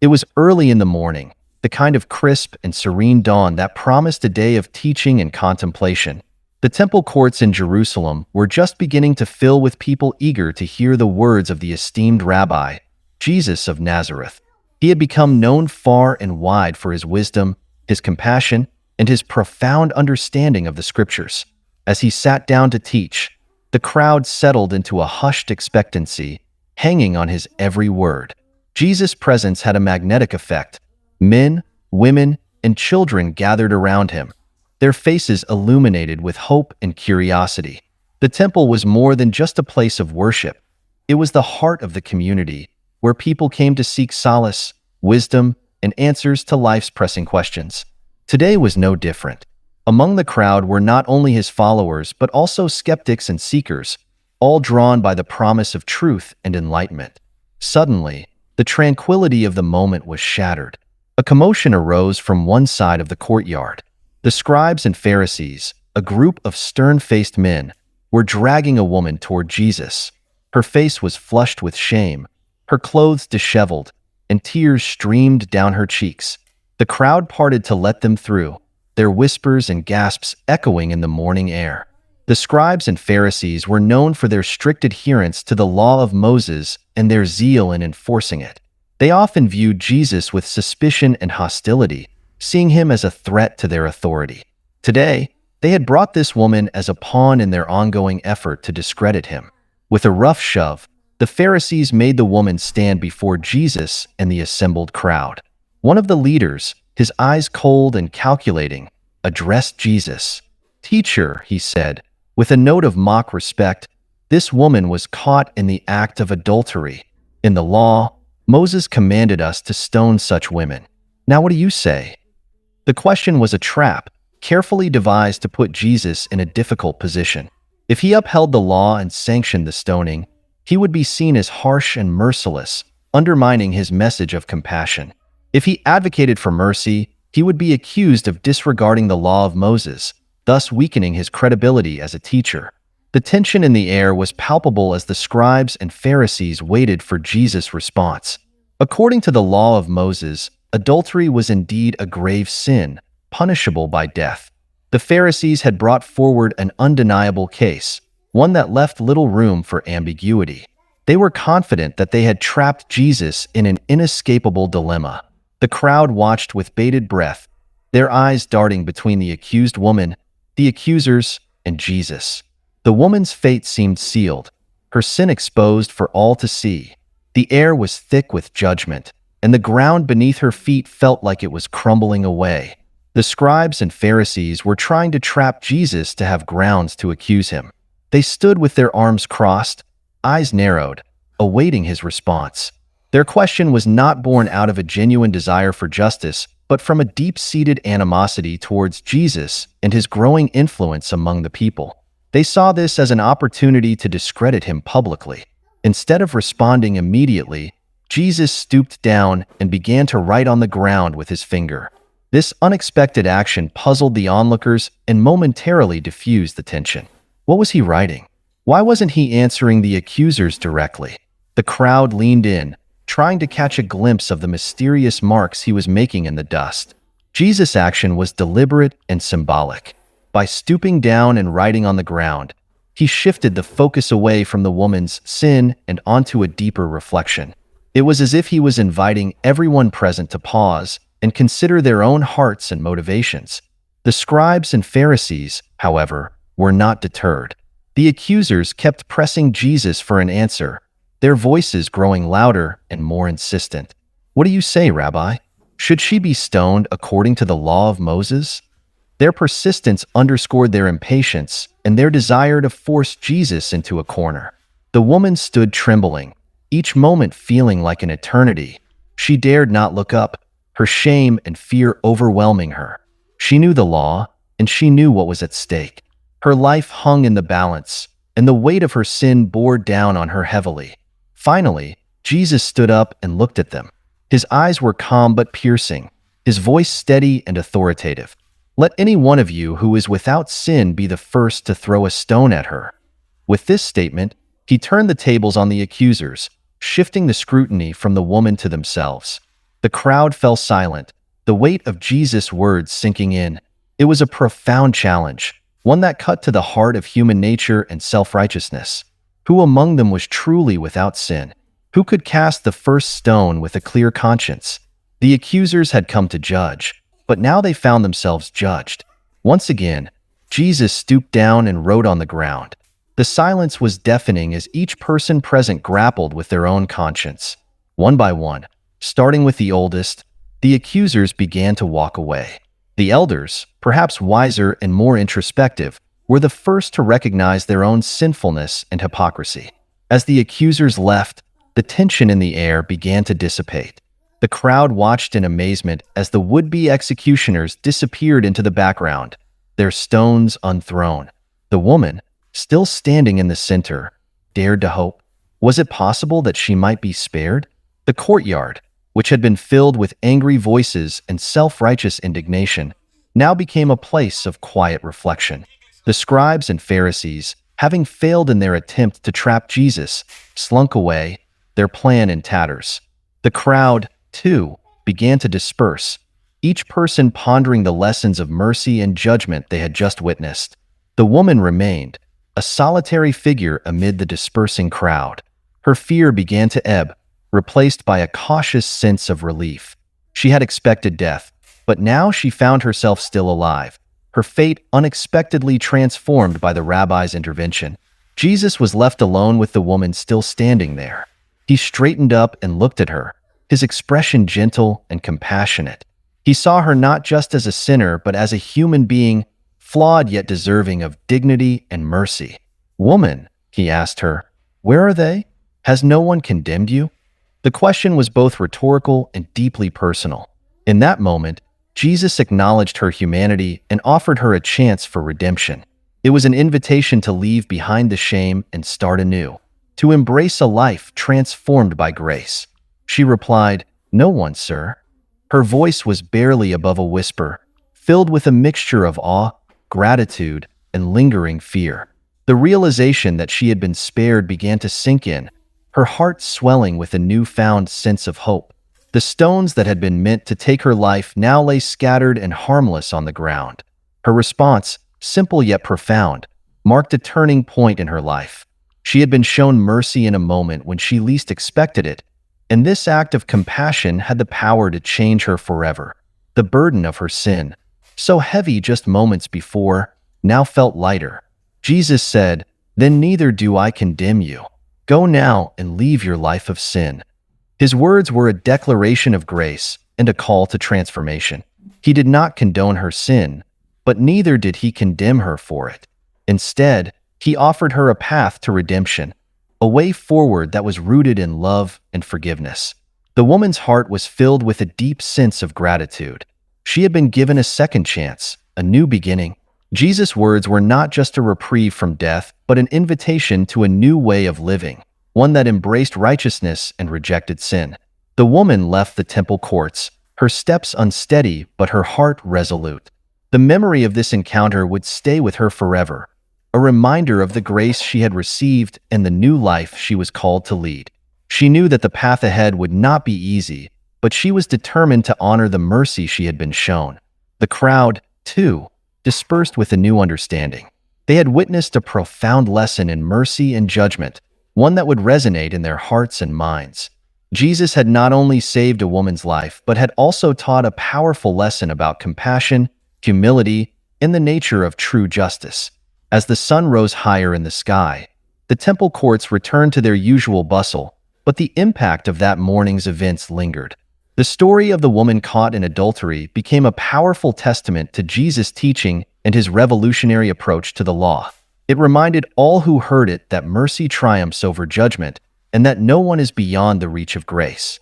It was early in the morning, the kind of crisp and serene dawn that promised a day of teaching and contemplation. The temple courts in Jerusalem were just beginning to fill with people eager to hear the words of the esteemed rabbi, Jesus of Nazareth. He had become known far and wide for his wisdom, his compassion, and his profound understanding of the scriptures. As he sat down to teach, the crowd settled into a hushed expectancy, hanging on his every word. Jesus' presence had a magnetic effect. Men, women, and children gathered around him, their faces illuminated with hope and curiosity. The temple was more than just a place of worship. It was the heart of the community, where people came to seek solace, wisdom, and answers to life's pressing questions. Today was no different. Among the crowd were not only his followers but also skeptics and seekers, all drawn by the promise of truth and enlightenment. Suddenly, the tranquility of the moment was shattered. A commotion arose from one side of the courtyard. The scribes and Pharisees, a group of stern-faced men, were dragging a woman toward Jesus. Her face was flushed with shame, her clothes disheveled, and tears streamed down her cheeks. The crowd parted to let them through, their whispers and gasps echoing in the morning air. The scribes and Pharisees were known for their strict adherence to the law of Moses and their zeal in enforcing it. They often viewed Jesus with suspicion and hostility, seeing him as a threat to their authority. Today, they had brought this woman as a pawn in their ongoing effort to discredit him. With a rough shove, the Pharisees made the woman stand before Jesus and the assembled crowd. One of the leaders, his eyes cold and calculating, addressed Jesus. "Teacher," he said, with a note of mock respect, "this woman was caught in the act of adultery. In the law, Moses commanded us to stone such women. Now what do you say?" The question was a trap, carefully devised to put Jesus in a difficult position. If he upheld the law and sanctioned the stoning, he would be seen as harsh and merciless, undermining his message of compassion. If he advocated for mercy, he would be accused of disregarding the law of Moses, thus weakening his credibility as a teacher. The tension in the air was palpable as the scribes and Pharisees waited for Jesus' response. According to the law of Moses, adultery was indeed a grave sin, punishable by death. The Pharisees had brought forward an undeniable case, one that left little room for ambiguity. They were confident that they had trapped Jesus in an inescapable dilemma. The crowd watched with bated breath, their eyes darting between the accused woman, the accusers, and Jesus. The woman's fate seemed sealed, her sin exposed for all to see. The air was thick with judgment, and the ground beneath her feet felt like it was crumbling away. The scribes and Pharisees were trying to trap Jesus to have grounds to accuse him. They stood with their arms crossed, eyes narrowed, awaiting his response. Their question was not born out of a genuine desire for justice, but from a deep-seated animosity towards Jesus and his growing influence among the people. They saw this as an opportunity to discredit him publicly. Instead of responding immediately, Jesus stooped down and began to write on the ground with his finger. This unexpected action puzzled the onlookers and momentarily diffused the tension. What was he writing? Why wasn't he answering the accusers directly? The crowd leaned in, trying to catch a glimpse of the mysterious marks he was making in the dust. Jesus' action was deliberate and symbolic. By stooping down and writing on the ground, he shifted the focus away from the woman's sin and onto a deeper reflection. It was as if he was inviting everyone present to pause and consider their own hearts and motivations. The scribes and Pharisees, however, were not deterred. The accusers kept pressing Jesus for an answer, their voices growing louder and more insistent. "What do you say, Rabbi? Should she be stoned according to the law of Moses?" Their persistence underscored their impatience and their desire to force Jesus into a corner. The woman stood trembling, each moment feeling like an eternity. She dared not look up, her shame and fear overwhelming her. She knew the law, and she knew what was at stake. Her life hung in the balance, and the weight of her sin bore down on her heavily. Finally, Jesus stood up and looked at them. His eyes were calm but piercing, his voice steady and authoritative. "Let any one of you who is without sin be the first to throw a stone at her." With this statement, he turned the tables on the accusers, shifting the scrutiny from the woman to themselves. The crowd fell silent, the weight of Jesus' words sinking in. It was a profound challenge, one that cut to the heart of human nature and self-righteousness. Who among them was truly without sin? Who could cast the first stone with a clear conscience? The accusers had come to judge, but now they found themselves judged. Once again, Jesus stooped down and wrote on the ground. The silence was deafening as each person present grappled with their own conscience. One by one, starting with the oldest, the accusers began to walk away. The elders, perhaps wiser and more introspective, were the first to recognize their own sinfulness and hypocrisy. As the accusers left, the tension in the air began to dissipate. The crowd watched in amazement as the would-be executioners disappeared into the background, their stones unthrown. The woman, still standing in the center, dared to hope. Was it possible that she might be spared? The courtyard, which had been filled with angry voices and self-righteous indignation, now became a place of quiet reflection. The scribes and Pharisees, having failed in their attempt to trap Jesus, slunk away, their plan in tatters. The crowd, too, began to disperse, each person pondering the lessons of mercy and judgment they had just witnessed. The woman remained, a solitary figure amid the dispersing crowd. Her fear began to ebb, replaced by a cautious sense of relief. She had expected death, but now she found herself still alive, her fate unexpectedly transformed by the rabbi's intervention. Jesus was left alone with the woman still standing there. He straightened up and looked at her, his expression gentle and compassionate. He saw her not just as a sinner, but as a human being, flawed yet deserving of dignity and mercy. "Woman," he asked her, "where are they? Has no one condemned you?" The question was both rhetorical and deeply personal. In that moment, Jesus acknowledged her humanity and offered her a chance for redemption. It was an invitation to leave behind the shame and start anew, to embrace a life transformed by grace. She replied, "No one, sir." Her voice was barely above a whisper, filled with a mixture of awe, gratitude, and lingering fear. The realization that she had been spared began to sink in, her heart swelling with a newfound sense of hope. The stones that had been meant to take her life now lay scattered and harmless on the ground. Her response, simple yet profound, marked a turning point in her life. She had been shown mercy in a moment when she least expected it, and this act of compassion had the power to change her forever. The burden of her sin, so heavy just moments before, now felt lighter. Jesus said, "Then neither do I condemn you. Go now and leave your life of sin." His words were a declaration of grace and a call to transformation. He did not condone her sin, but neither did he condemn her for it. Instead, he offered her a path to redemption, a way forward that was rooted in love and forgiveness. The woman's heart was filled with a deep sense of gratitude. She had been given a second chance, a new beginning. Jesus' words were not just a reprieve from death, but an invitation to a new way of living, one that embraced righteousness and rejected sin. The woman left the temple courts, her steps unsteady but her heart resolute. The memory of this encounter would stay with her forever, a reminder of the grace she had received and the new life she was called to lead. She knew that the path ahead would not be easy, but she was determined to honor the mercy she had been shown. The crowd, too, dispersed with a new understanding. They had witnessed a profound lesson in mercy and judgment, one that would resonate in their hearts and minds. Jesus had not only saved a woman's life, but had also taught a powerful lesson about compassion, humility, and the nature of true justice. As the sun rose higher in the sky, the temple courts returned to their usual bustle, but the impact of that morning's events lingered. The story of the woman caught in adultery became a powerful testament to Jesus' teaching and his revolutionary approach to the law. It reminded all who heard it that mercy triumphs over judgment and that no one is beyond the reach of grace.